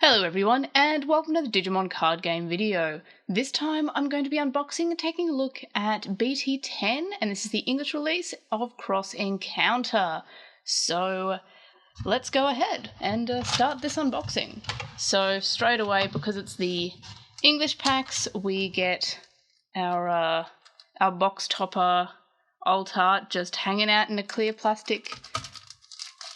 Hello everyone, and welcome to the Digimon card game video. This time I'm going to be unboxing and taking a look at BT10, and this is the English release of Xros Encounter. So let's go ahead and start this unboxing. So straight away, because it's the English packs, we get our box topper alt art just hanging out in a clear plastic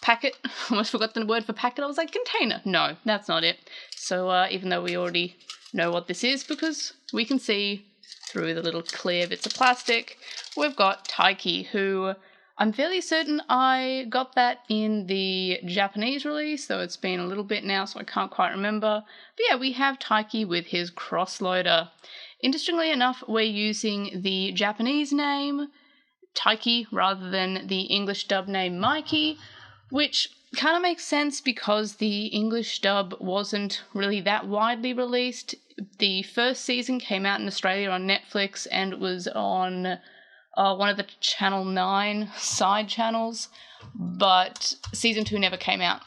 packet. Almost forgot the word for packet. I was like, container. No, that's not it. So even though we already know what this is because we can see through the little clear bits of plastic, we've got Taiki, who I'm fairly certain I got that in the Japanese release, though it's been a little bit now, so I can't quite remember. But yeah, we have Taiki with his crossloader. Interestingly enough, we're using the Japanese name Taiki rather than the English dub name Mikey, which kind of makes sense because the English dub wasn't really that widely released. The first season came out in Australia on Netflix and it was on one of the Channel 9 side channels, but season 2 never came out.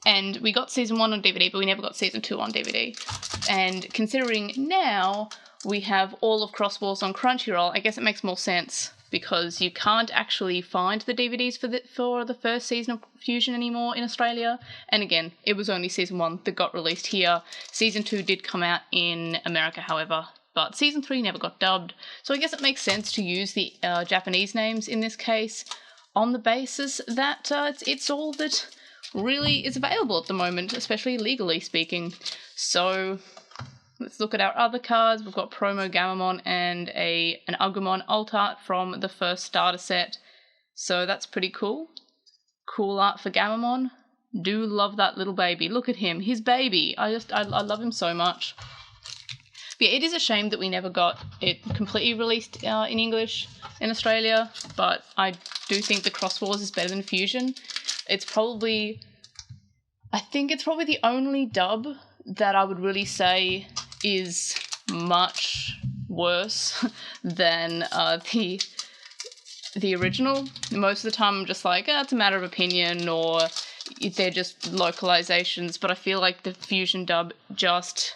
And we got season 1 on DVD, but we never got season 2 on DVD. And considering now we have all of Xros Wars on Crunchyroll, I guess it makes more sense, because you can't actually find the DVDs for the first season of Fusion anymore in Australia. And again, it was only season 1 that got released here. Season 2 did come out in America, however, but season 3 never got dubbed. So I guess it makes sense to use the Japanese names in this case, on the basis that it's all that really is available at the moment, especially legally speaking. So let's look at our other cards. We've got Promo Gamamon and an Agumon alt art from the first starter set. So that's pretty cool. Cool art for Gamamon. Do love that little baby. Look at him. His baby. I love him so much. But yeah, it is a shame that we never got it completely released in English in Australia, but I do think the Xros Wars is better than Fusion. I think it's probably the only dub that I would really say is much worse than the original. Most of the time I'm just like, it's a matter of opinion, or they're just localizations, but I feel like the Fusion dub just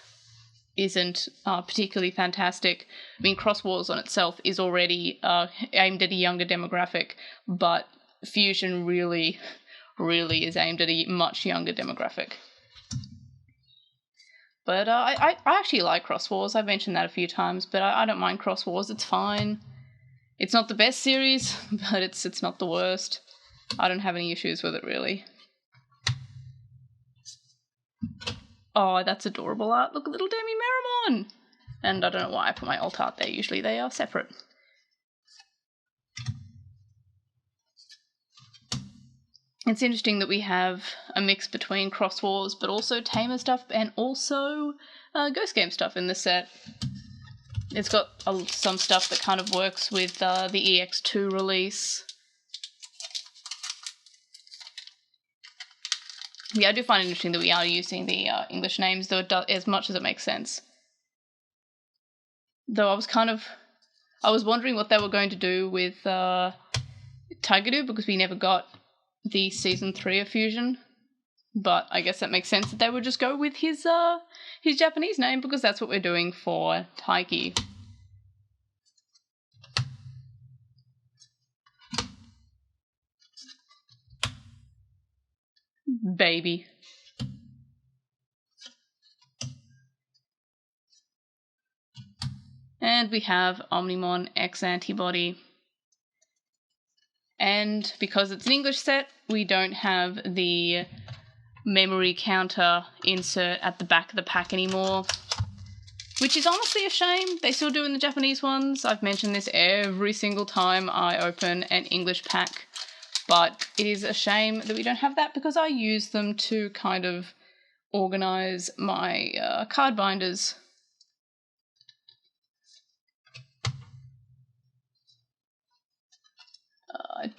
isn't particularly fantastic. I mean, Xros Wars on itself is already aimed at a younger demographic, but Fusion really is aimed at a much younger demographic. But I actually like Xros Wars. I've mentioned that a few times, but I don't mind Xros Wars. It's fine. It's not the best series, but it's not the worst. I don't have any issues with it, really. Oh, that's adorable art. Look at little Demi Meramon! And I don't know why I put my alt art there. Usually they are separate. It's interesting that we have a mix between Xros Wars, but also Tamer stuff, and also Ghost Game stuff in this set. It's got some stuff that kind of works with the EX2 release. Yeah, I do find it interesting that we are using the English names, though as much as it makes sense. Though I was wondering what they were going to do with Tigeru, because we never got the season 3 of Fusion, but I guess that makes sense that they would just go with his Japanese name, because that's what we're doing for Taiki. Baby. And we have Omnimon X Antibody. And because it's an English set, we don't have the memory counter insert at the back of the pack anymore, which is honestly a shame. They still do in the Japanese ones. I've mentioned this every single time I open an English pack, but it is a shame that we don't have that, because I use them to kind of organize my card binders.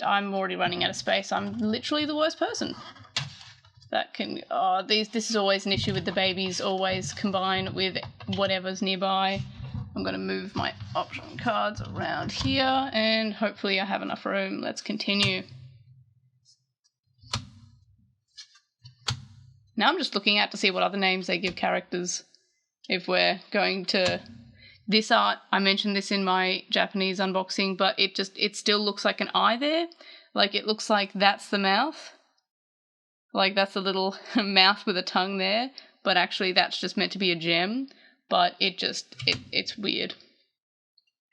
I'm already running out of space. I'm literally the worst person. That can... this is always an issue with the babies, always combine with whatever's nearby. I'm going to move my option cards around here, and hopefully I have enough room. Let's continue. Now I'm just looking out to see what other names they give characters. If we're going to this art, I mentioned this in my Japanese unboxing, but it still looks like an eye there. Like it looks like that's the mouth. Like that's a little mouth with a tongue there, but actually that's just meant to be a gem. But it's weird.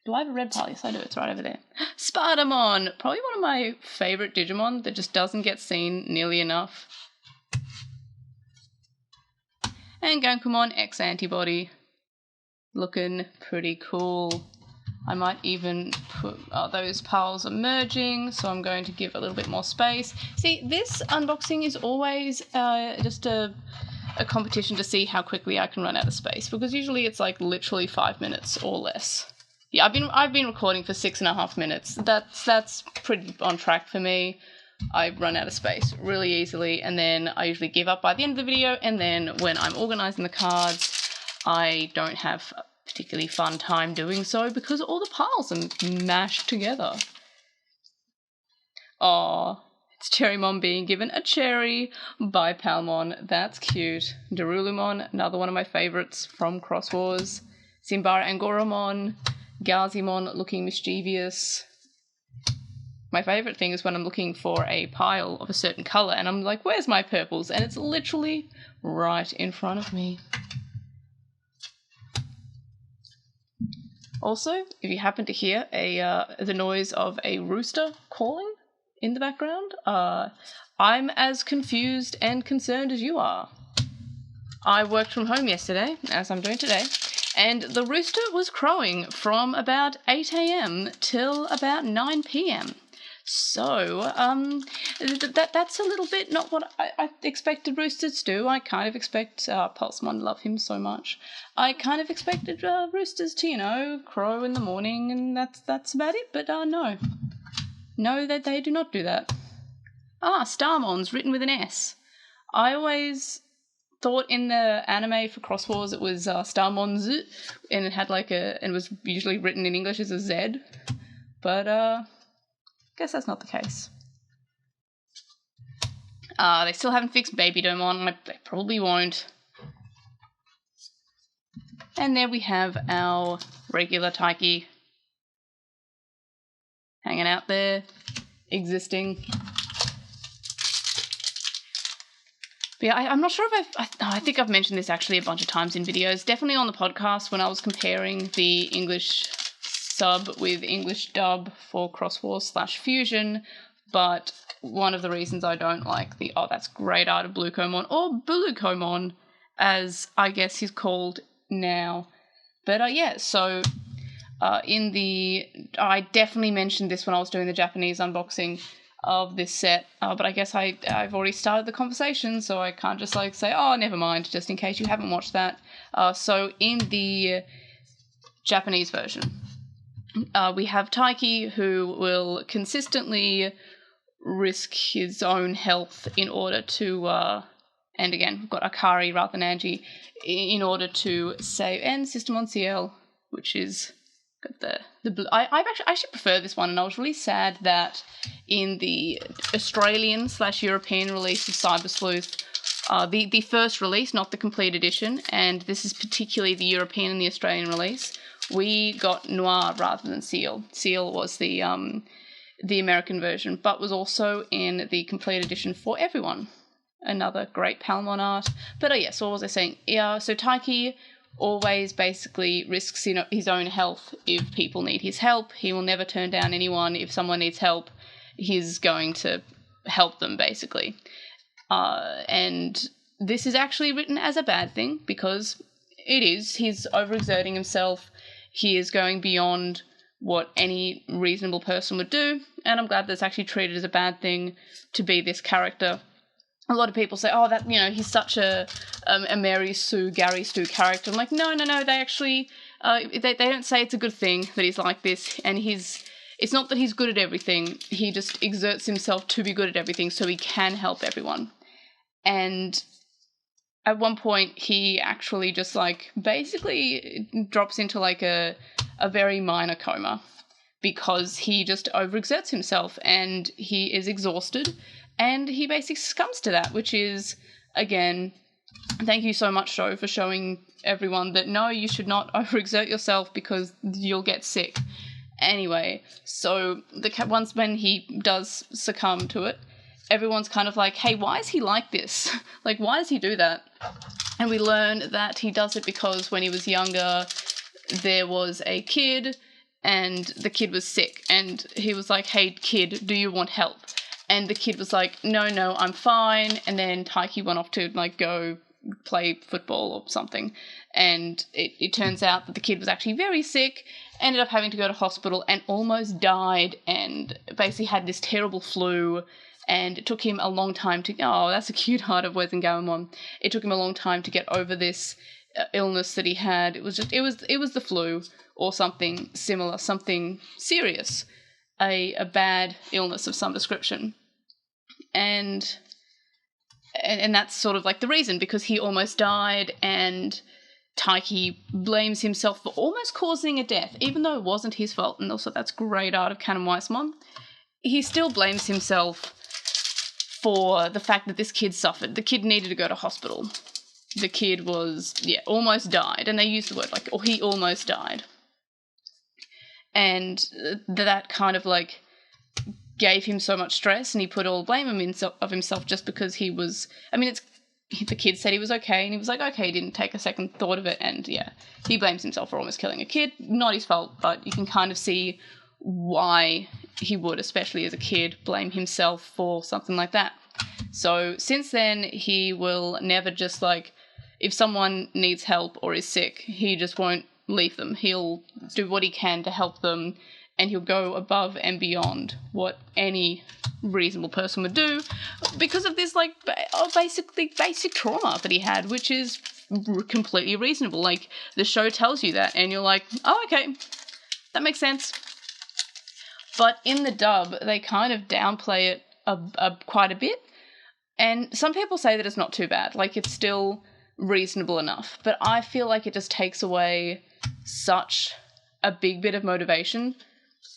Do I have a red pile? Yes, I do. It's right over there. Spartamon! Probably one of my favourite Digimon that just doesn't get seen nearly enough. And Gankumon X Antibody. Looking pretty cool. I might even put those piles are merging, so I'm going to give a little bit more space. See, this unboxing is always just a competition to see how quickly I can run out of space, because usually it's like literally 5 minutes or less. Yeah, I've been recording for 6.5 minutes. That's pretty on track for me. I run out of space really easily, and then I usually give up by the end of the video, and then when I'm organising the cards, I don't have a particularly fun time doing so because all the piles are mashed together. Aww, it's Cherrymon being given a cherry by Palmon. That's cute. Darulumon, another one of my favourites from Cross Wars. Simbara Angoromon. Gazimon looking mischievous. My favourite thing is when I'm looking for a pile of a certain colour and I'm like, where's my purples? And it's literally right in front of me. Also, if you happen to hear the noise of a rooster calling in the background, I'm as confused and concerned as you are. I worked from home yesterday, as I'm doing today, and the rooster was crowing from about 8 AM till about 9 PM. So, that's a little bit not what I expected roosters to do. I kind of expect, Pulsemon, love him so much. I kind of expected roosters to, you know, crow in the morning, and that's about it, but no. No, they do not do that. Starmon's written with an S. I always thought in the anime for Cross Wars it was Starmon Z, and it had like and was usually written in English as a Z, but guess that's not the case. They still haven't fixed Baby Domon. They probably won't. And there we have our regular Taiki hanging out there, existing. But yeah, I'm not sure if I think I've mentioned this actually a bunch of times in videos. Definitely on the podcast when I was comparing the English sub with English dub for Cross Wars / Fusion, but one of the reasons I don't like the that's great art of Bluecomon, or Bulucomon as I guess he's called now. But yeah, so I definitely mentioned this when I was doing the Japanese unboxing of this set, but I guess I've already started the conversation, so I can't just like say, oh, never mind, just in case you haven't watched that. So in the Japanese version, we have Taiki, who will consistently risk his own health in order to, and again, we've got Akari rather than Angie, in order to save, and Systemon CL, which is got the blue. I actually prefer this one, and I was really sad that in the Australian / European release of Cyber Sleuth, the first release, not the complete edition, and this is particularly the European and the Australian release, we got Noir rather than Seal. Seal was the American version, but was also in the complete edition for everyone. Another great Palmon art. But yeah, so what was I saying? Yeah, so Taiki always basically risks his own health if people need his help. He will never turn down anyone. If someone needs help, he's going to help them, basically. And this is actually written as a bad thing, because it is. He's overexerting himself. He is going beyond what any reasonable person would do, and I'm glad that's actually treated as a bad thing to be this character. A lot of people say, oh, that, you know, he's such a Mary Sue, Gary Stu character. I'm like, no, they actually, they don't say it's a good thing that he's like this, and it's not that he's good at everything, he just exerts himself to be good at everything so he can help everyone. And at one point, he actually just, like, basically drops into, like, a very minor coma because he just overexerts himself and he is exhausted, and he basically succumbs to that, which is again, thank you so much, show, for showing everyone that no, you should not overexert yourself because you'll get sick. Anyway, so once when he does succumb to it, everyone's kind of like, hey, why is he like this? Like, why does he do that? And we learn that he does it because when he was younger, there was a kid and the kid was sick. And he was like, hey, kid, do you want help? And the kid was like, no, I'm fine. And then Taiki went off to, like, go play football or something. And it turns out that the kid was actually very sick, ended up having to go to hospital and almost died, and basically had this terrible flu. And it took him a long time to... Oh, that's a cute heart of Wezengamamon. It took him a long time to get over this illness that he had. It was the flu or something similar, something serious, a bad illness of some description. And that's sort of like the reason, because he almost died, and Taiki blames himself for almost causing a death, even though it wasn't his fault. And also that's great art of Canon Weissmon. He still blames himself for the fact that this kid suffered. The kid needed to go to hospital. The kid was, almost died. And they used the word like, or he almost died. And that kind of like gave him so much stress, and he put all blame of himself just because he was, the kid said he was okay, and he was like, okay, he didn't take a second thought of it, and he blames himself for almost killing a kid. Not his fault, but you can kind of see why he would, especially as a kid, blame himself for something like that. So since then, he will never just like, if someone needs help or is sick, he just won't leave them. He'll do what he can to help them, and he'll go above and beyond what any reasonable person would do because of this, like, basically basic trauma that he had, which is completely reasonable. Like, the show tells you that, and you're like, oh, okay, that makes sense. But in the dub, they kind of downplay it quite a bit, and some people say that it's not too bad. Like, it's still reasonable enough, but I feel like it just takes away such a big bit of motivation,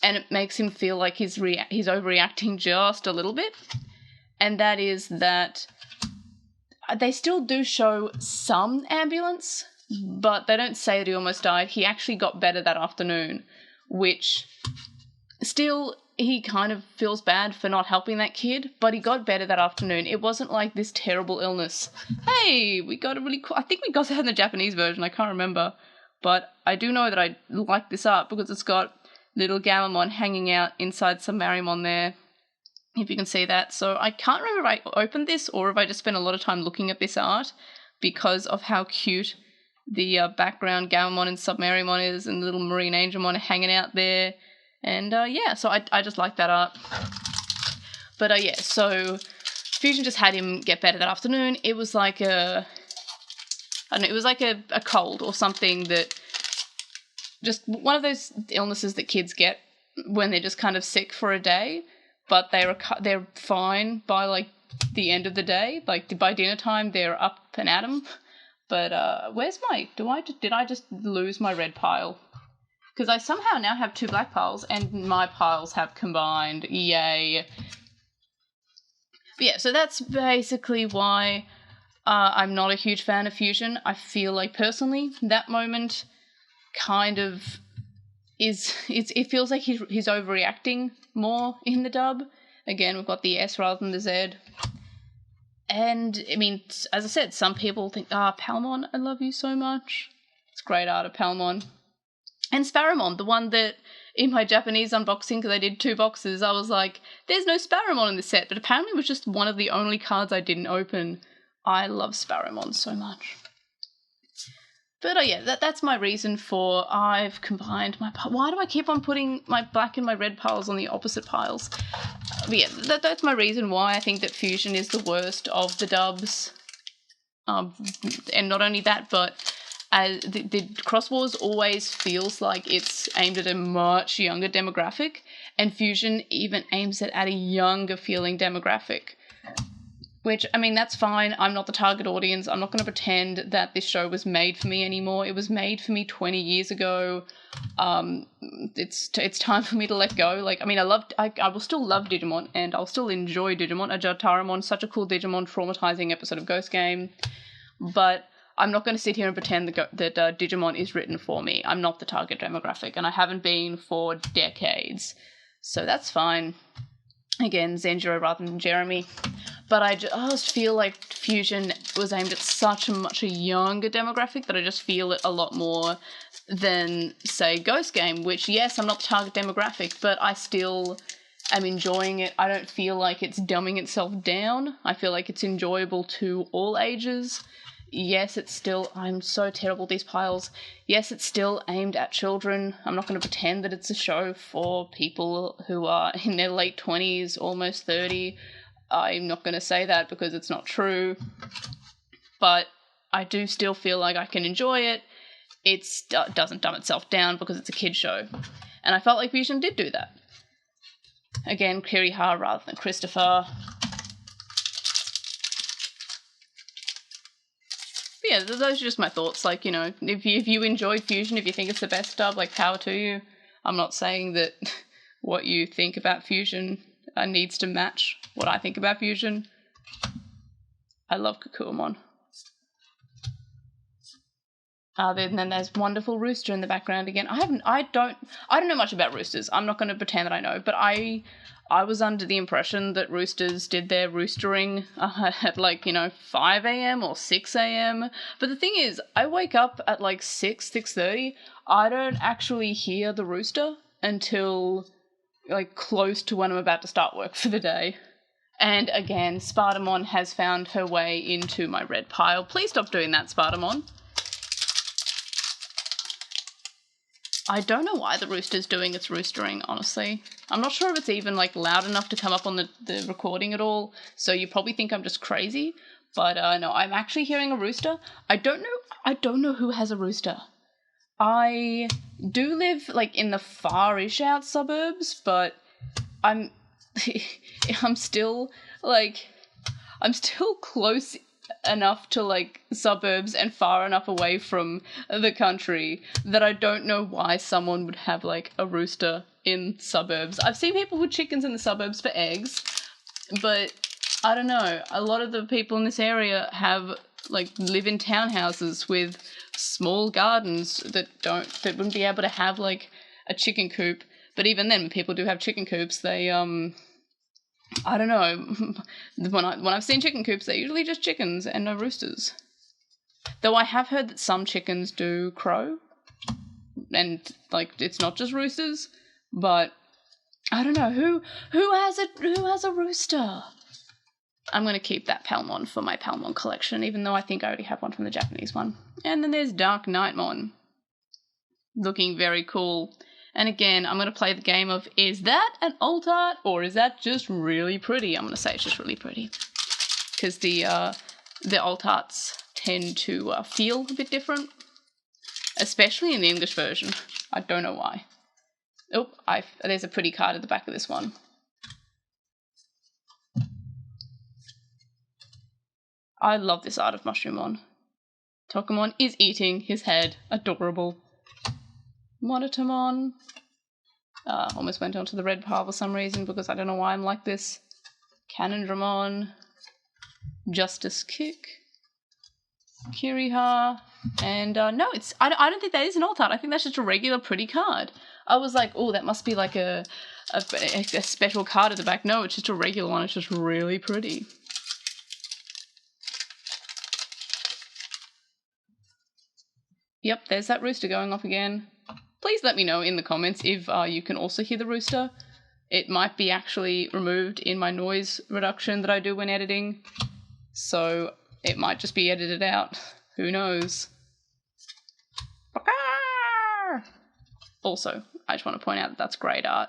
and it makes him feel like he's overreacting just a little bit. And that is that they still do show some ambulance, but they don't say that he almost died. He actually got better that afternoon, which still, he kind of feels bad for not helping that kid, but he got better that afternoon. It wasn't like this terrible illness. Hey, we got a really cool... I think we got that in the Japanese version, I can't remember. But I do know that I like this art because it's got little Gamamon hanging out inside Submarimon there, if you can see that. So I can't remember if I opened this or if I just spent a lot of time looking at this art because of how cute the background Gamamon and Submarimon is, and the little Marine Angelmon hanging out there. And so I just like that art. But so Fusion just had him get better that afternoon. It was like it was like a cold or something, that just one of those illnesses that kids get when they're just kind of sick for a day, but they're fine by like the end of the day. Like by dinner time, they're up and at 'em. But where's my? Did I just lose my red pile? Because I somehow now have 2 black piles, and my piles have combined. Yay! But so that's basically why I'm not a huge fan of Fusion. I feel like personally that moment kind of it feels like he's overreacting more in the dub. Again, we've got the S rather than the Z. And as I said, some people think, Palmon, I love you so much. It's great art of Palmon. And Sparrowmon, the one that in my Japanese unboxing, because I did 2 boxes, I was like, there's no Sparrowmon in this set, but apparently it was just one of the only cards I didn't open. I love Sparrowmon so much. But that's my reason for I've combined my... Why do I keep on putting my black and my red piles on the opposite piles? But that's my reason why I think that Fusion is the worst of the dubs. And not only that, but the Cross Wars always feels like it's aimed at a much younger demographic, and Fusion even aims it at a younger feeling demographic. Which, I mean, that's fine. I'm not the target audience. I'm not going to pretend that this show was made for me anymore. It was made for me 20 years ago. It's time for me to let go. Like, I mean, I will still love Digimon, and I'll still enjoy Digimon. Ajataramon, such a cool Digimon traumatizing episode of Ghost Game. But I'm not going to sit here and pretend that Digimon is written for me. I'm not the target demographic, and I haven't been for decades. So that's fine. Again, Zenjiro rather than Jeremy. But I just feel like Fusion was aimed at such a much younger demographic that I just feel it a lot more than, say, Ghost Game, which, yes, I'm not the target demographic, but I still am enjoying it. I don't feel like it's dumbing itself down. I feel like it's enjoyable to all ages. Yes, it's still, I'm so terrible at these piles. Yes, it's still aimed at children. I'm not going to pretend that it's a show for people who are in their late 20s, almost 30. I'm not going to say that because it's not true. But I do still feel like I can enjoy it. It doesn't dumb itself down because it's a kid's show. And I felt like Fusion did do that. Again, Kiriha rather than Christopher. But yeah, those are just my thoughts. Like, you know, if you enjoyed Fusion, if you think it's the best dub, like, power to you. I'm not saying that what you think about Fusion needs to match what I think about Fusion. I love Kakuamon. Then there's wonderful Rooster in the background again. I don't know much about roosters. I'm not going to pretend that I know, but I was under the impression that roosters did their roostering at, like, you know, 5 a.m. or 6 a.m. But the thing is, I wake up at like 6:30. I don't actually hear the rooster until like close to when I'm about to start work for the day. And again, Spartamon has found her way into my red pile. Please stop doing that, Spartamon. I don't know why the rooster's doing its roostering, honestly. I'm not sure if it's even, like, loud enough to come up on the recording at all, so you probably think I'm just crazy. But, no, I'm actually hearing a rooster. I don't know who has a rooster. I do live, like, in the far-ish out suburbs, but I'm still close enough to, like, suburbs and far enough away from the country that I don't know why someone would have, like, a rooster in suburbs. I've seen people with chickens in the suburbs for eggs, but I don't know. A lot of the people in this area live in townhouses with small gardens that wouldn't be able to have, like, a chicken coop. But even then, when people do have chicken coops, they, I don't know, when I've seen chicken coops, they're usually just chickens and no roosters. Though I have heard that some chickens do crow, and, like, it's not just roosters, but I don't know, who has a rooster? I'm going to keep that Palmon for my Palmon collection, even though I think I already have one from the Japanese one. And then there's Dark Knightmon, looking very cool. And again, I'm going to play the game of, is that an alt art or is that just really pretty? I'm going to say it's just really pretty. Because the alt arts tend to feel a bit different. Especially in the English version. I don't know why. Oh, there's a pretty card at the back of this one. I love this art of Mushroomon. Tokumon is eating his head. Adorable. Monitormon. Almost went onto the red pile for some reason because I don't know why I'm like this. Canondramon. Justice Kick. Kiriha. And no, I don't think that is an alt art. I think that's just a regular pretty card. I was like, oh, that must be like a special card at the back. No, it's just a regular one. It's just really pretty. Yep, there's that rooster going off again. Please let me know in the comments if you can also hear the rooster. It might be actually removed in my noise reduction that I do when editing. So it might just be edited out. Who knows? Also, I just want to point out that that's great art.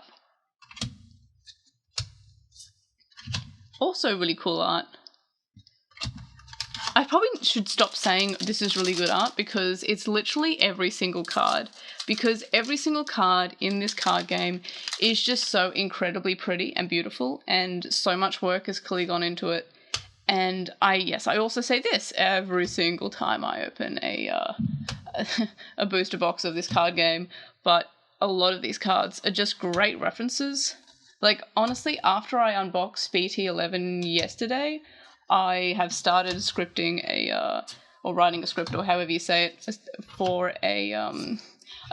Also really cool art. I probably should stop saying this is really good art because it's literally every single card. Because every single card in this card game is just so incredibly pretty and beautiful, and so much work has clearly gone into it. And I also say this every single time I open a booster box of this card game, but a lot of these cards are just great references. Like, honestly, after I unboxed BT11 yesterday, I have started scripting or writing a script, or however you say it, for a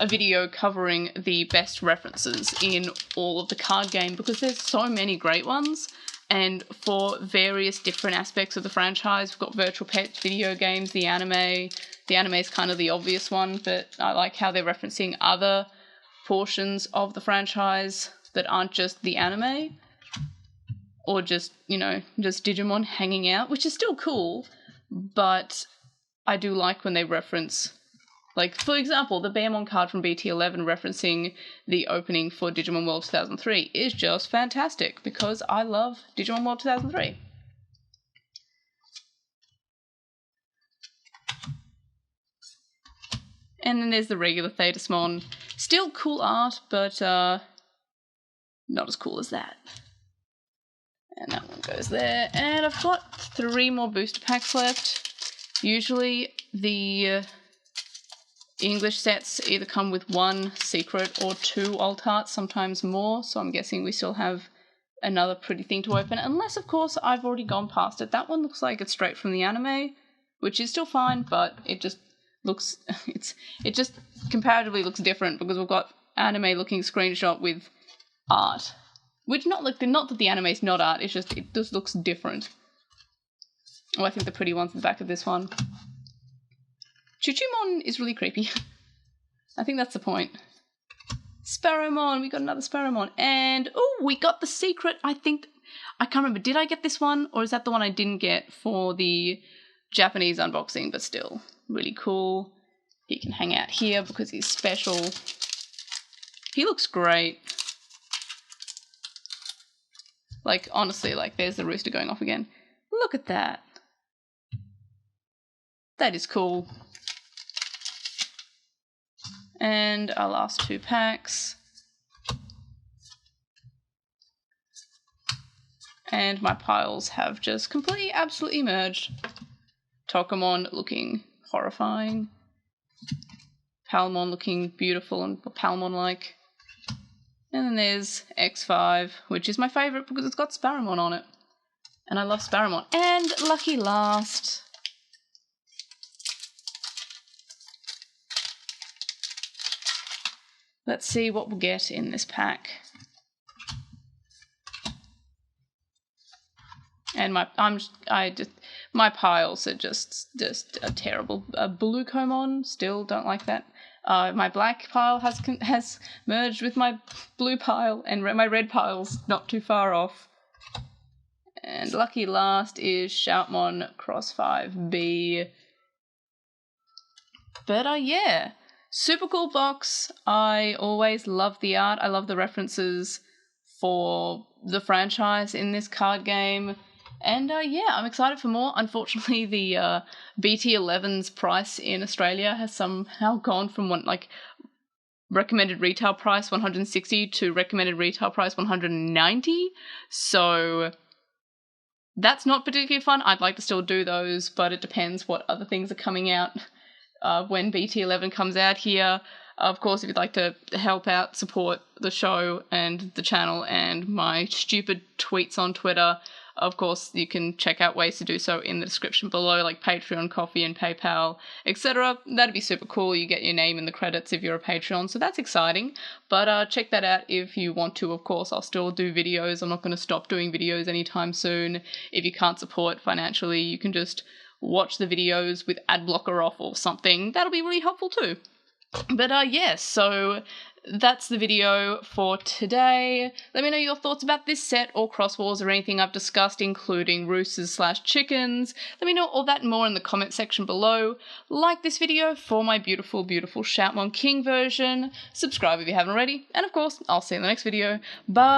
video covering the best references in all of the card game, because there's so many great ones. And for various different aspects of the franchise, we've got virtual pets, video games, the anime. The anime is kind of the obvious one, but I like how they're referencing other portions of the franchise that aren't just the anime, or just, just Digimon hanging out, which is still cool, but I do like when they reference, like, for example, the Bearmon card from BT11 referencing the opening for Digimon World 2003 is just fantastic, because I love Digimon World 2003. And then there's the regular Thetismon. Still cool art, but not as cool as that. And that one goes there. And I've got 3 more booster packs left. Usually the English sets either come with 1 secret or 2 alt arts, sometimes more, so I'm guessing we still have another pretty thing to open, unless, of course, I've already gone past it. That one looks like it's straight from the anime, which is still fine, but it just looks, it just comparatively looks different, because we've got anime looking screenshot with art, which not that the anime is not art, it just looks different. Oh, I think the pretty one's in the back of this one. Chuchumon is really creepy. I think that's the point. Sparrowmon, we got another Sparrowmon. And, oh, we got the secret, I can't remember, did I get this one? Or is that the one I didn't get for the Japanese unboxing? But still, really cool. He can hang out here because he's special. He looks great. Like, honestly, like, there's the rooster going off again. Look at that. That is cool. And our last 2 packs. And my piles have just completely, absolutely merged. Tokamon looking horrifying. Palmon looking beautiful and Palmon-like. And then there's X5, which is my favourite because it's got Sparrowmon on it. And I love Sparrowmon. And lucky last. Let's see what we'll get in this pack. And my piles are just terrible. Bluecomon, still don't like that. My black pile has merged with my blue pile, and my red pile's not too far off. And lucky last is Shoutmon Cross 5B. But yeah. Super cool box. I always love the art. I love the references for the franchise in this card game. And yeah, I'm excited for more. Unfortunately, the BT11's price in Australia has somehow gone from recommended retail price 160 to recommended retail price 190. So that's not particularly fun. I'd like to still do those, but it depends what other things are coming out. When BT11 comes out here. Of course, if you'd like to help out, support the show and the channel and my stupid tweets on Twitter, of course, you can check out ways to do so in the description below, like Patreon, Coffee, and PayPal, etc. That'd be super cool. You get your name in the credits if you're a Patreon, so that's exciting. But check that out if you want to, of course. I'll still do videos. I'm not going to stop doing videos anytime soon. If you can't support financially, you can just watch the videos with ad blocker off or something. That'll be really helpful too. But yeah, so that's the video for today. Let me know your thoughts about this set or Cross Wars or anything I've discussed, including roosters/chickens. Let me know all that and more in the comment section below. Like this video for my beautiful, beautiful Shoutmon King version. Subscribe if you haven't already. And of course, I'll see you in the next video. Bye!